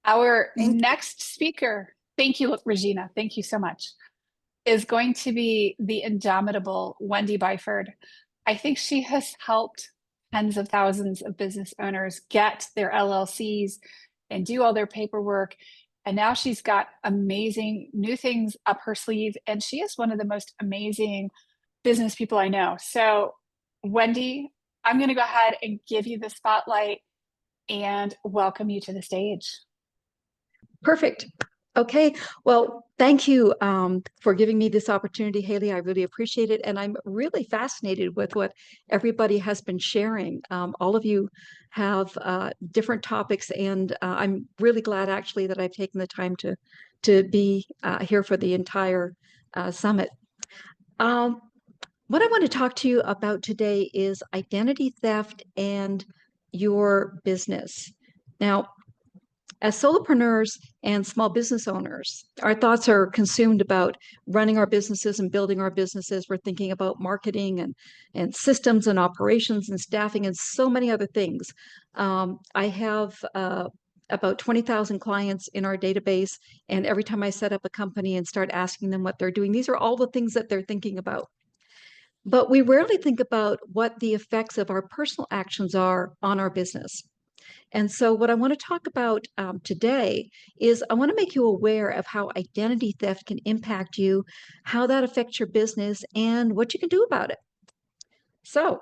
Our Thank next speaker, thank you, Regina. Thank you so much, is going to be the indomitable Wendy Byford. I think she has helped tens of thousands of business owners get their LLCs and do all their paperwork. And now she's got amazing new things up her sleeve. And she is one of the most amazing business people I know. So, Wendy, I'm going to go ahead and give you the spotlight and welcome you to the stage. Perfect. Okay. Well, thank you for giving me this opportunity, Haley. I really appreciate it. And I'm really fascinated with what everybody has been sharing. All of you have different topics, and I'm really glad actually that I've taken the time to be here for the entire summit. What I want to talk to you about today is identity theft and your business. Now, as solopreneurs and small business owners, our thoughts are consumed about running our businesses and building our businesses. We're thinking about marketing and systems and operations and staffing and so many other things. I have about 20,000 clients in our database, and every time I set up a company and start asking them what they're doing, these are all the things that they're thinking about. But we rarely think about what the effects of our personal actions are on our business. And so what I want to talk about today is I want to make you aware of how identity theft can impact you, how that affects your business, and what you can do about it. So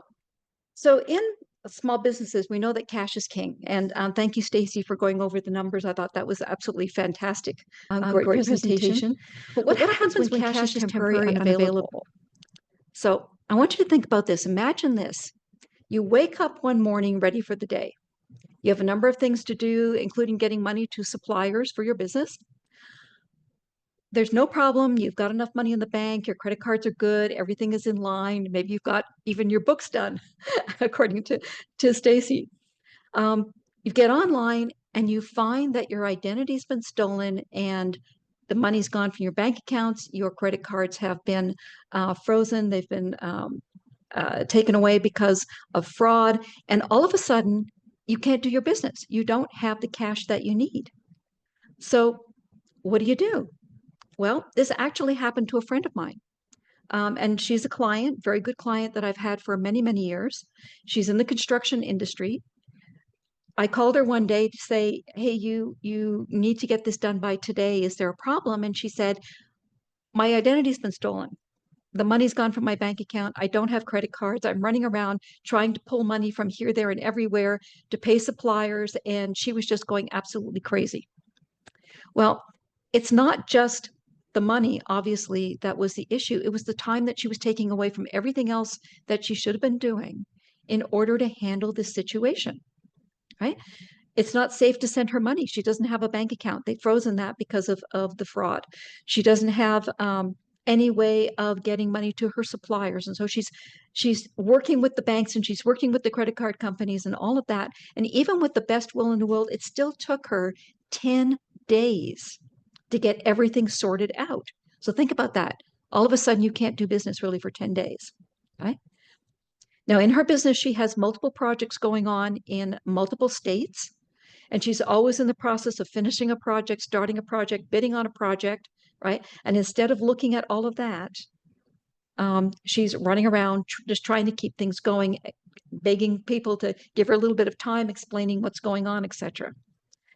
in small businesses, we know that cash is king. And thank you, Stacy, for going over the numbers. I thought that was absolutely fantastic. Great presentation. But what happens when cash is temporary and unavailable? So I want you to think about this. Imagine this. You wake up one morning ready for the day. You have a number of things to do, including getting money to suppliers for your business. There's no problem. You've got enough money in the bank. Your credit cards are good. Everything is in line. Maybe you've got even your books done, according to Stacy. You get online and you find that your identity's been stolen and the money's gone from your bank accounts. Your credit cards have been frozen. They've been taken away because of fraud. And all of a sudden, you can't do your business. You don't have the cash that you need. So what do? Well, this actually happened to a friend of mine. And she's a client, very good client that I've had for many, many years. She's in the construction industry. I called her one day to say, hey, you need to get this done by today. Is there a problem? And she said, my identity's been stolen. The money's gone from my bank account. I don't have credit cards. I'm running around trying to pull money from here, there, and everywhere to pay suppliers. And she was just going absolutely crazy. Well, it's not just the money, obviously, that was the issue. It was the time that she was taking away from everything else that she should have been doing in order to handle this situation, right? It's not safe to send her money. She doesn't have a bank account. They've frozen that because of the fraud. She doesn't have any way of getting money to her suppliers. And so she's working with the banks and she's working with the credit card companies and all of that. And even with the best will in the world, it still took her 10 days to get everything sorted out. So think about that. All of a sudden, you can't do business really for 10 days, right? Now, in her business, she has multiple projects going on in multiple states. And she's always in the process of finishing a project, starting a project, bidding on a project, right? And instead of looking at all of that, she's running around just trying to keep things going, begging people to give her a little bit of time, explaining what's going on, etc.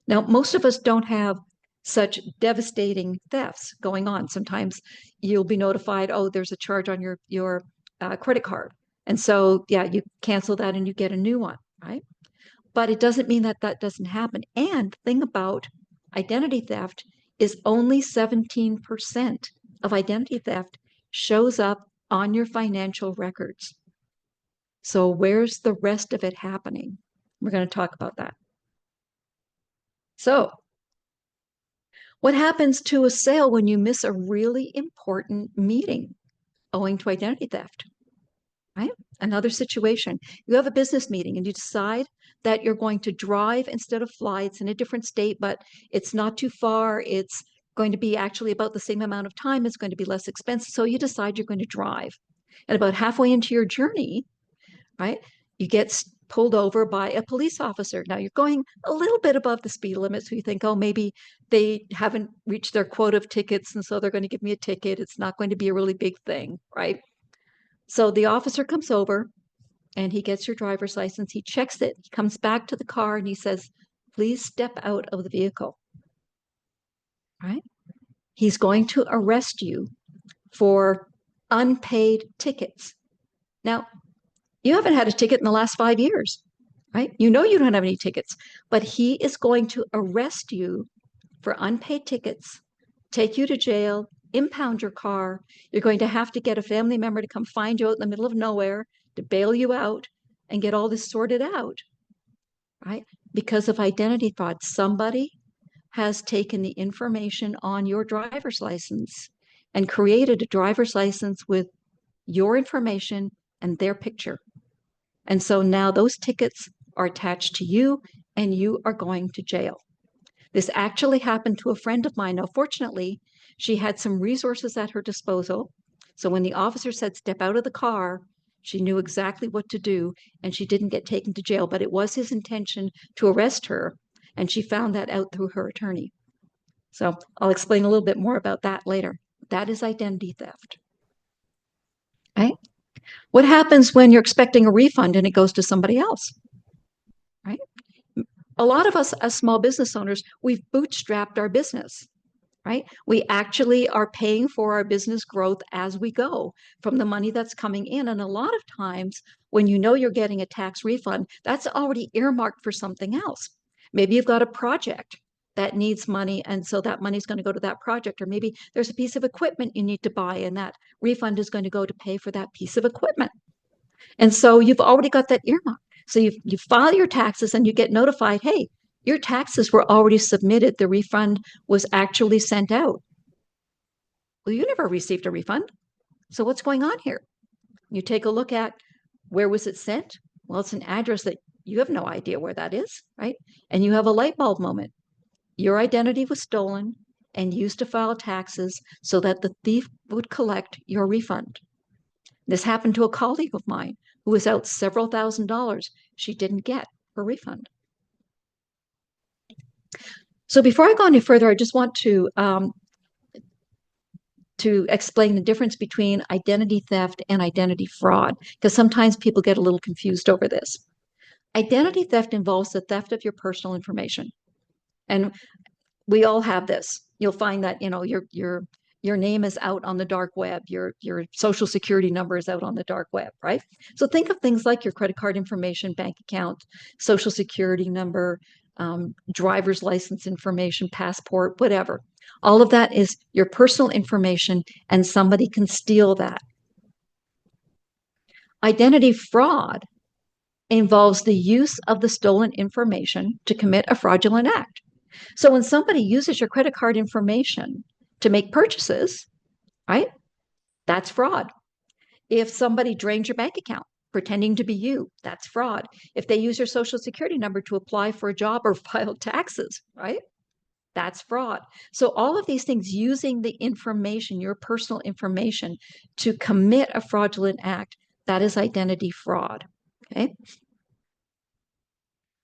Now, most of us don't have such devastating thefts going on. Sometimes you'll be notified, oh, there's a charge on your credit card. And so, yeah, you cancel that and you get a new one, right? But it doesn't mean that that doesn't happen. And the thing about identity theft is only 17% of identity theft shows up on your financial records. So where's the rest of it happening? We're going to talk about that. So what happens to a sale when you miss a really important meeting owing to identity theft? Right? Another situation. You have a business meeting and you decide that you're going to drive instead of fly. It's in a different state, but it's not too far. It's going to be actually about the same amount of time. It's going to be less expensive. So you decide you're going to drive. And about halfway into your journey, right, you get pulled over by a police officer. Now you're going a little bit above the speed limit, so you think, oh, maybe they haven't reached their quota of tickets, and so they're going to give me a ticket. It's not going to be a really big thing, right? So the officer comes over and he gets your driver's license. He checks it. He comes back to the car and he says, please step out of the vehicle, right? He's going to arrest you for unpaid tickets. Now, you haven't had a ticket in the last 5 years, right? You know you don't have any tickets, but he is going to arrest you for unpaid tickets, take you to jail, impound your car. You're going to have to get a family member to come find you out in the middle of nowhere to bail you out and get all this sorted out, right? Because of identity fraud. Somebody has taken the information on your driver's license and created a driver's license with your information and their picture. And so now those tickets are attached to you and you are going to jail. This actually happened to a friend of mine. Now, fortunately, she had some resources at her disposal. So when the officer said, step out of the car, she knew exactly what to do and she didn't get taken to jail, but it was his intention to arrest her. And she found that out through her attorney. So I'll explain a little bit more about that later. That is identity theft. Right? What happens when you're expecting a refund and it goes to somebody else? Right? A lot of us as small business owners, we've bootstrapped our business, right? We actually are paying for our business growth as we go from the money that's coming in. And a lot of times when you know you're getting a tax refund, that's already earmarked for something else. Maybe you've got a project that needs money, and so that money is going to go to that project. Or maybe there's a piece of equipment you need to buy, and that refund is going to go to pay for that piece of equipment. And so you've already got that earmark. So you file your taxes and you get notified, hey, your taxes were already submitted. The refund was actually sent out. Well, you never received a refund. So what's going on here? You take a look at where was it sent? Well, it's an address that you have no idea where that is, right? And you have a light bulb moment. Your identity was stolen and used to file taxes so that the thief would collect your refund. This happened to a colleague of mine who was out several $1,000s. She didn't get her refund. So before I go any further, I just want to explain the difference between identity theft and identity fraud, because sometimes people get a little confused over this. Identity theft involves the theft of your personal information. And we all have this. You'll find that, your name is out on the dark web, your social security number is out on the dark web, right? So think of things like your credit card information, bank account, social security number, driver's license information, passport, whatever. All of that is your personal information, and somebody can steal that. Identity fraud involves the use of the stolen information to commit a fraudulent act. So when somebody uses your credit card information to make purchases, right, that's fraud. If somebody drains your bank account pretending to be you, that's fraud. If they use your social security number to apply for a job or file taxes, right, that's fraud. So all of these things, using the information, your personal information, to commit a fraudulent act, that is identity fraud. Okay.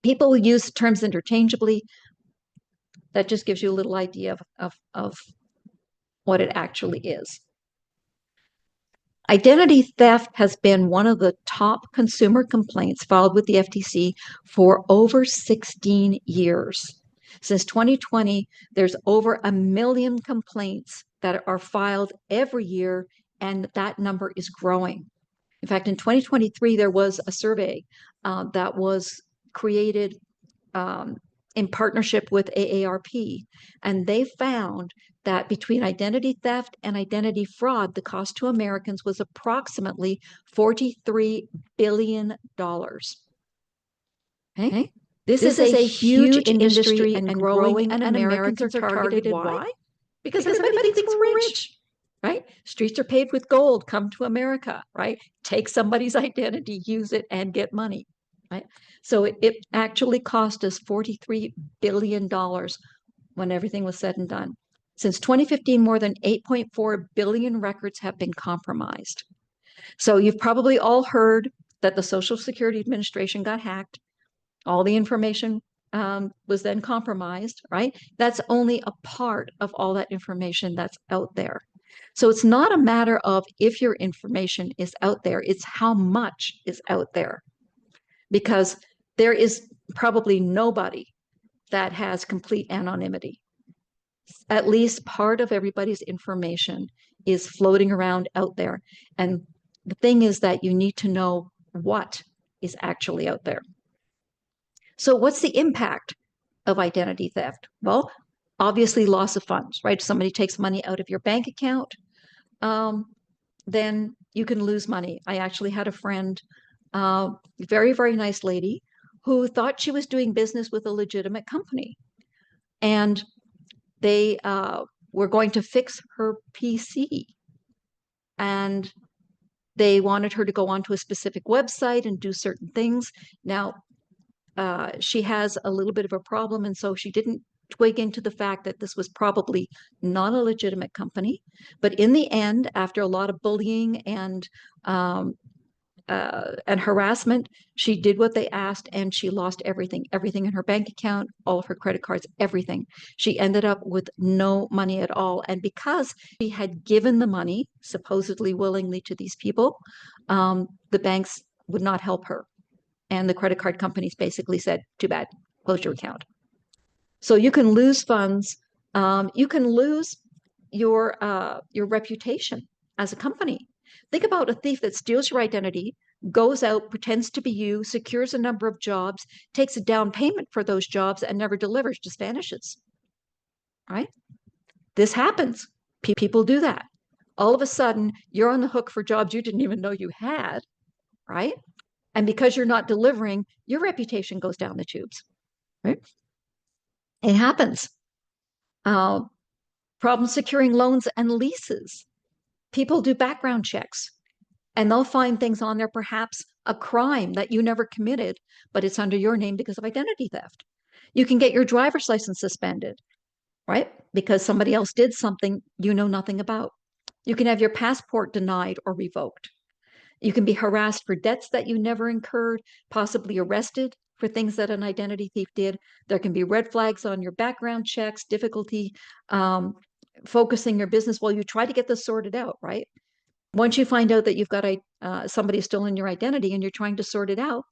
People use terms interchangeably. That just gives you a little idea of what it actually is. Identity theft has been one of the top consumer complaints filed with the FTC for over 16 years. Since 2020, there's over 1 million complaints that are filed every year, and that number is growing. In fact, in 2023, there was a survey that was created in partnership with AARP, and they found that between identity theft and identity fraud, the cost to Americans was approximately $43 billion. Okay? This is a huge industry and growing, and Americans are targeted. Why? Because everybody thinks we're rich. Right? Streets are paved with gold. Come to America, right? Take somebody's identity, use it, and get money, right? So it actually cost us $43 billion when everything was said and done. Since 2015, more than 8.4 billion records have been compromised. So you've probably all heard that the Social Security Administration got hacked. All the information was then compromised, right? That's only a part of all that information that's out there. So it's not a matter of if your information is out there, it's how much is out there. Because there is probably nobody that has complete anonymity. At least part of everybody's information is floating around out there. And the thing is that you need to know what is actually out there. So what's the impact of identity theft? Well, obviously loss of funds, right? Somebody takes money out of your bank account, then you can lose money. I actually had a friend, very, very nice lady, who thought she was doing business with a legitimate company. And they were going to fix her PC. And they wanted her to go onto a specific website and do certain things. Now, she has a little bit of a problem, and so she didn't twig into the fact that this was probably not a legitimate company. But in the end, after a lot of bullying and harassment, she did what they asked, and she lost everything in her bank account, all of her credit cards, everything. She ended up with no money at all. And because she had given the money, supposedly willingly, to these people, the banks would not help her. And the credit card companies basically said, too bad, close your account. So you can lose funds. You can lose your reputation as a company. Think about a thief that steals your identity, goes out, pretends to be you, secures a number of jobs, takes a down payment for those jobs, and never delivers, just vanishes. Right? This happens. People do that. All of a sudden, you're on the hook for jobs you didn't even know you had, right? And because you're not delivering, your reputation goes down the tubes, right? It happens. Problem securing loans and leases. People do background checks and they'll find things on there, perhaps a crime that you never committed, but it's under your name because of identity theft. You can get your driver's license suspended, right? Because somebody else did something you know nothing about. You can have your passport denied or revoked. You can be harassed for debts that you never incurred, possibly arrested for things that an identity thief did. There can be red flags on your background checks, difficulty focusing your business while you try to get this sorted out, right? Once you find out that you've got somebody stolen your identity and you're trying to sort it out,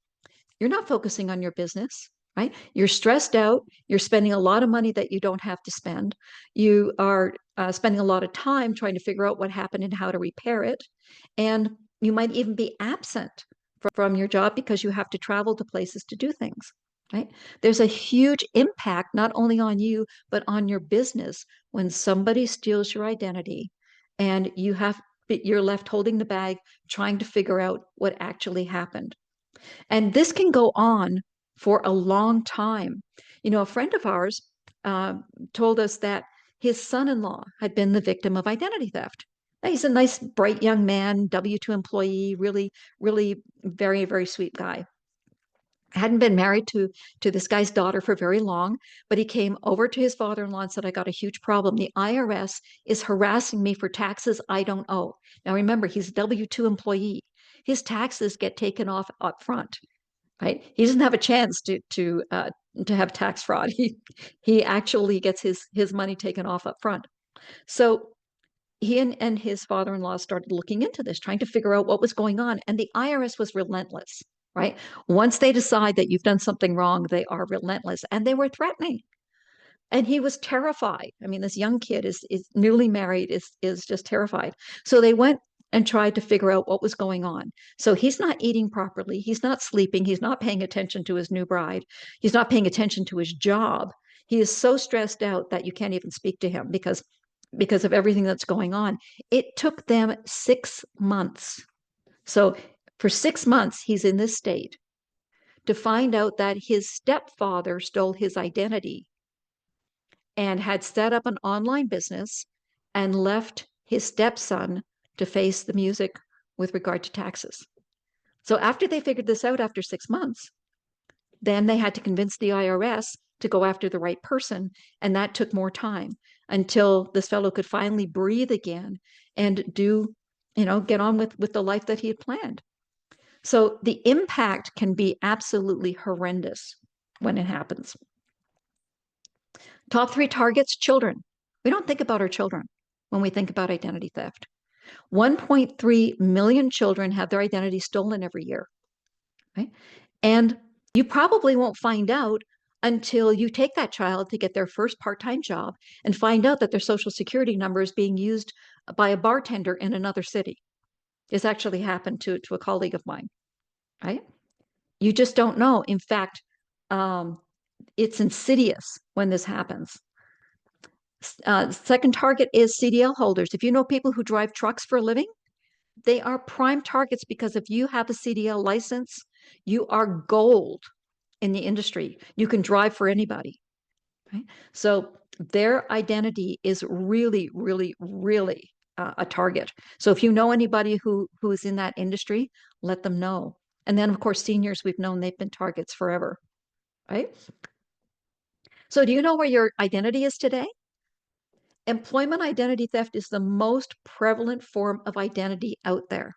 you're not focusing on your business, right? You're stressed out. You're spending a lot of money that you don't have to spend. You are spending a lot of time trying to figure out what happened and how to repair it. And you might even be absent from your job because you have to travel to places to do things, right? There's a huge impact not only on you, but on your business when somebody steals your identity and you're left holding the bag, trying to figure out what actually happened. And this can go on for a long time. You know, a friend of ours told us that his son-in-law had been the victim of identity theft. Now, he's a nice, bright young man, W-2 employee, really, really very, very sweet guy. Hadn't been married to this guy's daughter for very long, but he came over to his father-in-law and said, I got a huge problem. The IRS is harassing me for taxes I don't owe. Now, remember, he's a W-2 employee. His taxes get taken off up front, right? He doesn't have a chance to have tax fraud. He actually gets his money taken off up front. So he and his father-in-law started looking into this, trying to figure out what was going on. And the IRS was relentless, right? Once they decide that you've done something wrong, they are relentless. And they were threatening. And he was terrified. I mean, this young kid is newly married, is just terrified. So they went and tried to figure out what was going on. So he's not eating properly. He's not sleeping. He's not paying attention to his new bride. He's not paying attention to his job. He is so stressed out that you can't even speak to him because of everything that's going on. It took them 6 months. So for 6 months, he's in this state to find out that his stepfather stole his identity and had set up an online business and left his stepson to face the music with regard to taxes. So after they figured this out after 6 months, then they had to convince the IRS to go after the right person. And that took more time until this fellow could finally breathe again and get on with the life that he had planned. So the impact can be absolutely horrendous when it happens. Top 3 targets, children. We don't think about our children when we think about identity theft. 1.3 million children have their identity stolen every year. Right? And you probably won't find out until you take that child to get their first part-time job and find out that their social security number is being used by a bartender in another city. This actually happened to a colleague of mine, right? You just don't know. In fact, it's insidious when this happens. Second target is CDL holders. If you know people who drive trucks for a living, they are prime targets because if you have a CDL license, you are gold in the industry. You can drive for anybody. Right? So their identity is really, really, really a target. So if you know anybody who is in that industry, let them know. And then, of course, seniors, we've known they've been targets forever. Right? So do you know where your identity is today? Employment identity theft is the most prevalent form of identity out there.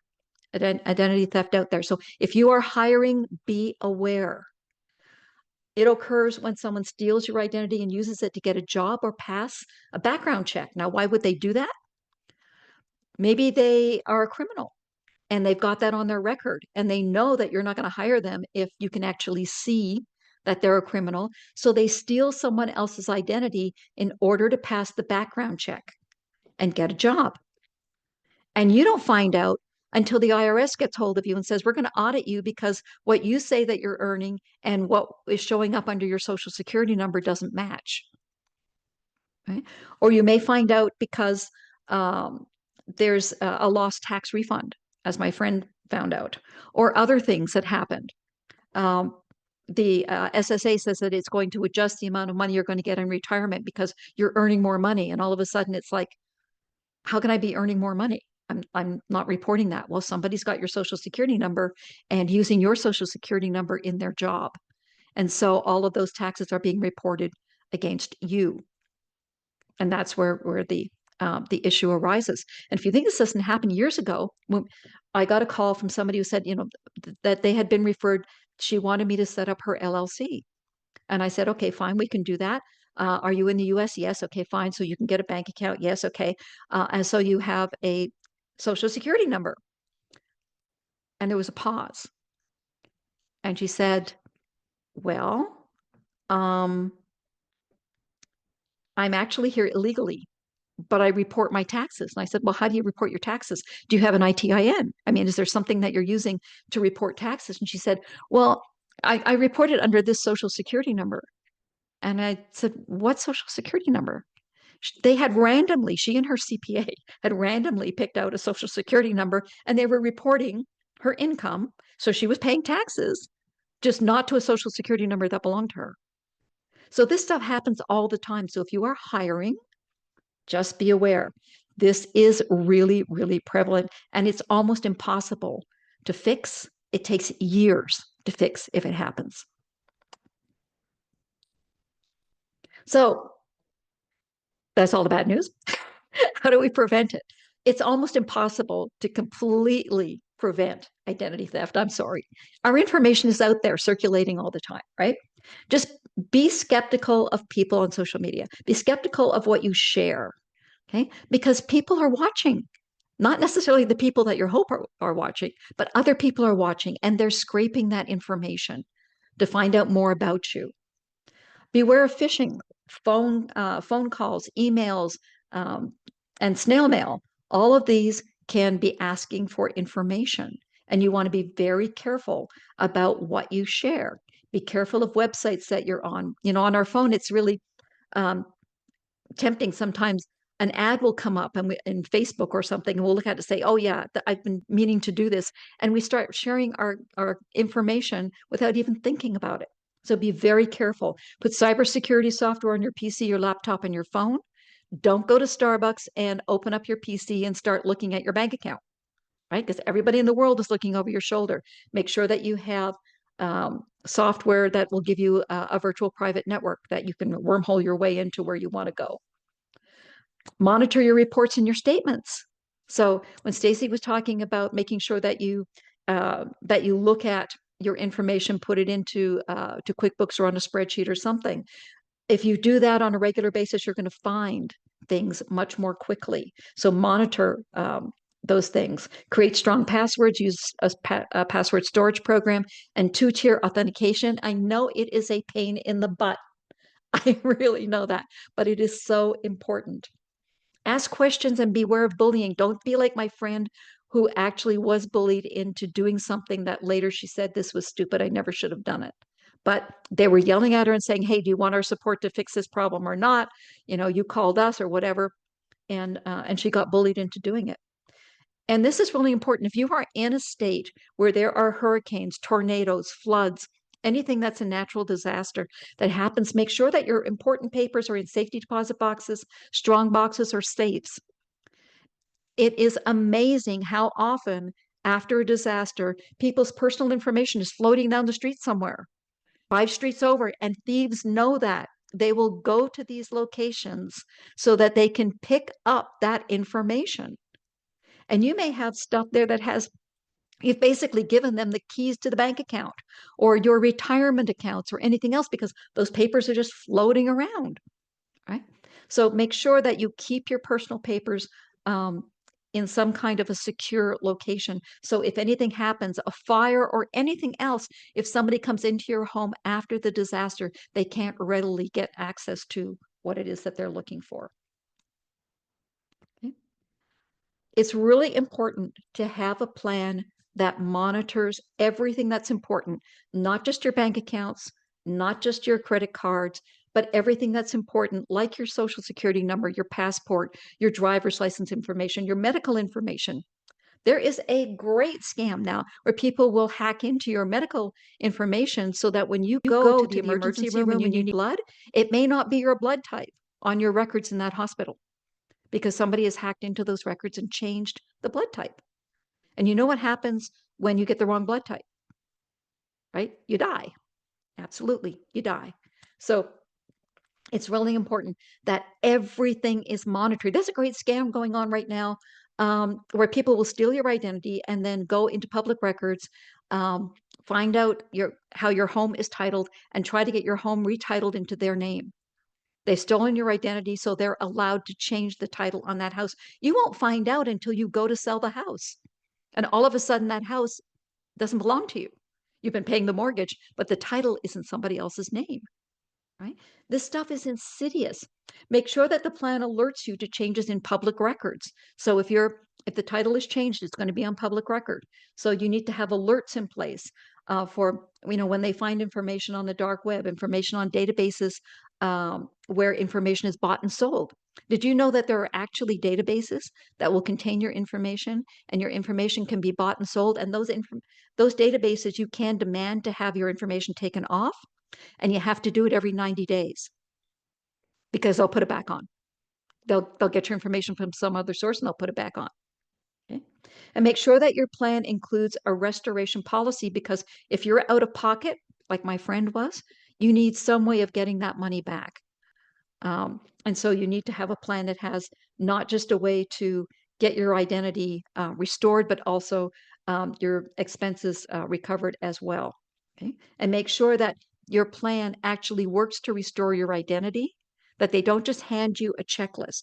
Identity theft out there. So if you are hiring, be aware. It occurs when someone steals your identity and uses it to get a job or pass a background check. Now, why would they do that? Maybe they are a criminal and they've got that on their record and they know that you're not going to hire them if you can actually see that they're a criminal. So they steal someone else's identity in order to pass the background check and get a job. And you don't find out until the IRS gets hold of you and says, we're going to audit you because what you say that you're earning and what is showing up under your social security number doesn't match. Right? Or you may find out because there's a lost tax refund, as my friend found out, or other things that happened. The SSA says that it's going to adjust the amount of money you're going to get in retirement because you're earning more money. And all of a sudden it's like, how can I be earning more money? I'm not reporting that. Well, somebody's got your social security number and using your social security number in their job. And so all of those taxes are being reported against you. And that's where the issue arises. And if you think this doesn't happen, years ago, when I got a call from somebody who said, that they had been referred, she wanted me to set up her LLC. And I said, okay, fine, we can do that. Are you in the US? Yes. Okay, fine. So you can get a bank account. Yes. Okay. And so you have a social security number. And there was a pause. And she said, well, I'm actually here illegally, but I report my taxes. And I said, well, how do you report your taxes? Do you have an ITIN? I mean, is there something that you're using to report taxes? And she said, well, I report it under this social security number. And I said, what social security number? They had randomly, she and her CPA had randomly picked out a social security number and they were reporting her income. So she was paying taxes, just not to a social security number that belonged to her. So this stuff happens all the time. So if you are hiring, just be aware. This is really, really prevalent and it's almost impossible to fix. It takes years to fix if it happens. So that's all the bad news. How do we prevent it? It's almost impossible to completely prevent identity theft. I'm sorry. Our information is out there circulating all the time, right? Just be skeptical of people on social media. Be skeptical of what you share, okay? Because people are watching. Not necessarily the people that you hope are watching, but other people are watching and they're scraping that information to find out more about you. Beware of phishing, phone calls, emails, and snail mail. All of these can be asking for information, and you want to be very careful about what you share. Be careful of websites that you're on. On our phone, it's really tempting sometimes. An ad will come up in Facebook or something, and we'll look at it and say, oh yeah, I've been meaning to do this. And we start sharing our information without even thinking about it. So be very careful. Put cybersecurity software on your PC, your laptop, and your phone. Don't go to Starbucks and open up your PC and start looking at your bank account, right? Because everybody in the world is looking over your shoulder. Make sure that you have software that will give you a virtual private network that you can wormhole your way into where you want to go. Monitor your reports and your statements. So when Stacy was talking about making sure that you that you look at your information, put it into to QuickBooks or on a spreadsheet or something. If you do that on a regular basis, you're going to find things much more quickly. So monitor those things. Create strong passwords, use a password storage program, and two-tier authentication. I know it is a pain in the butt. I really know that, but it is so important. Ask questions and beware of bullying. Don't be like my friend who actually was bullied into doing something that later she said, this was stupid. I never should have done it. But they were yelling at her and saying, hey, do you want our support to fix this problem or not? You know, you called us or whatever. And she got bullied into doing it. And this is really important. If you are in a state where there are hurricanes, tornadoes, floods, anything that's a natural disaster that happens, make sure that your important papers are in safety deposit boxes, strong boxes, or safes. It is amazing how often after a disaster, people's personal information is floating down the street somewhere, 5 streets over, and thieves know that. They will go to these locations so that they can pick up that information. And you may have stuff there that has, you've basically given them the keys to the bank account or your retirement accounts or anything else because those papers are just floating around, right? So make sure that you keep your personal papers in some kind of a secure location. So if anything happens, a fire or anything else, if somebody comes into your home after the disaster, they can't readily get access to what it is that they're looking for. Okay. It's really important to have a plan that monitors everything that's important, not just your bank accounts, not just your credit cards, but everything that's important, like your social security number, your passport, your driver's license information, your medical information. There is a great scam now where people will hack into your medical information so that when you go to the emergency room and you need blood, it may not be your blood type on your records in that hospital because somebody has hacked into those records and changed the blood type. And you know what happens when you get the wrong blood type, right? You die. Absolutely, you die. So it's really important that everything is monitored. There's a great scam going on right now where people will steal your identity and then go into public records, find out how your home is titled, and try to get your home retitled into their name. They've stolen your identity, so they're allowed to change the title on that house. You won't find out until you go to sell the house. And all of a sudden, that house doesn't belong to you. You've been paying the mortgage, but the title is in somebody else's name, right? This stuff is insidious. Make sure that the plan alerts you to changes in public records. So if the title is changed, it's going to be on public record. So you need to have alerts in place for, when they find information on the dark web, information on databases where information is bought and sold. Did you know that there are actually databases that will contain your information and your information can be bought and sold? And those databases, you can demand to have your information taken off, and you have to do it every 90 days because they'll put it back on. They'll get your information from some other source and they'll put it back on. Okay? And make sure that your plan includes a restoration policy, because if you're out of pocket, like my friend was, you need some way of getting that money back. And so you need to have a plan that has not just a way to get your identity restored, but also your expenses recovered as well. Okay? And make sure that your plan actually works to restore your identity, that they don't just hand you a checklist.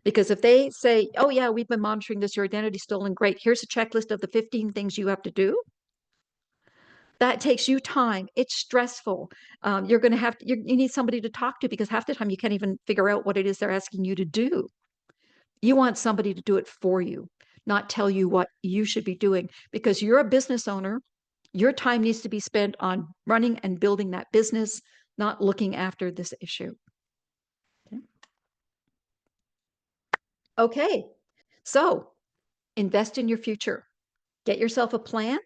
Because if they say, oh yeah, we've been monitoring this, your identity's stolen, great, here's a checklist of the 15 things you have to do, that takes you time. It's stressful. You're going to have you need somebody to talk to because half the time you can't even figure out what it is they're asking you to do. You want somebody to do it for you, not tell you what you should be doing, because you're a business owner. Your time needs to be spent on running and building that business, not looking after this issue. Okay, so invest in your future. Get yourself a plan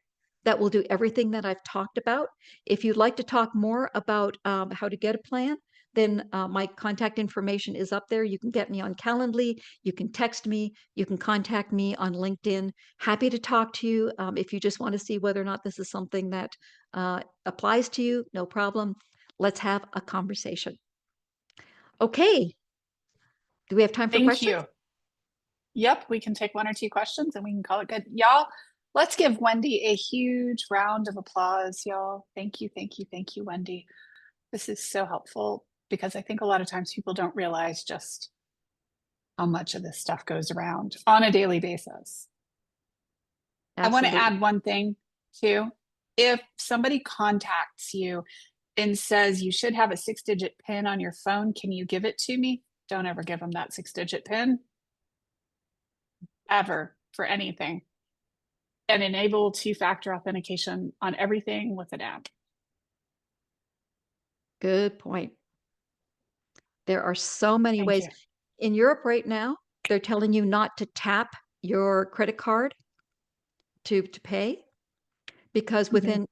that will do everything that I've talked about. If you'd like to talk more about how to get a plan, then my contact information is up there. You can get me on Calendly, you can text me, you can contact me on LinkedIn. Happy to talk to you. If you just want to see whether or not this is something that applies to you, no problem. Let's have a conversation. Okay. Do we have time for Thank questions? you. Yep, we can take 1 or 2 questions and we can call it good. Y'all, Let's give Wendy a huge round of applause, y'all. Thank you, thank you, thank you, Wendy. This is so helpful because I think a lot of times people don't realize just how much of this stuff goes around on a daily basis. I want to Absolutely. add one thing too. If somebody contacts you and says you should have a 6-digit PIN on your phone, can you give it to me? Don't ever give them that 6-digit PIN ever for anything. And enable two-factor authentication on everything with an app. Good point. There are so many Thank ways. you. In Europe right now, they're telling you not to tap your credit card to pay because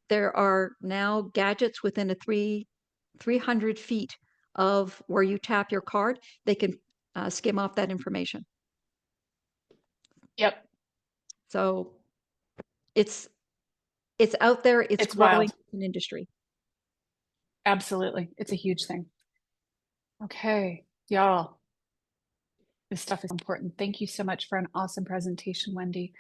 there are now gadgets within a 300 feet of where you tap your card. They can skim off that information. Yep. So it's out there. It's It's growing wild. in industry. Absolutely. It's a huge thing. Okay, y'all. This stuff is important. Thank you so much for an awesome presentation, Wendy.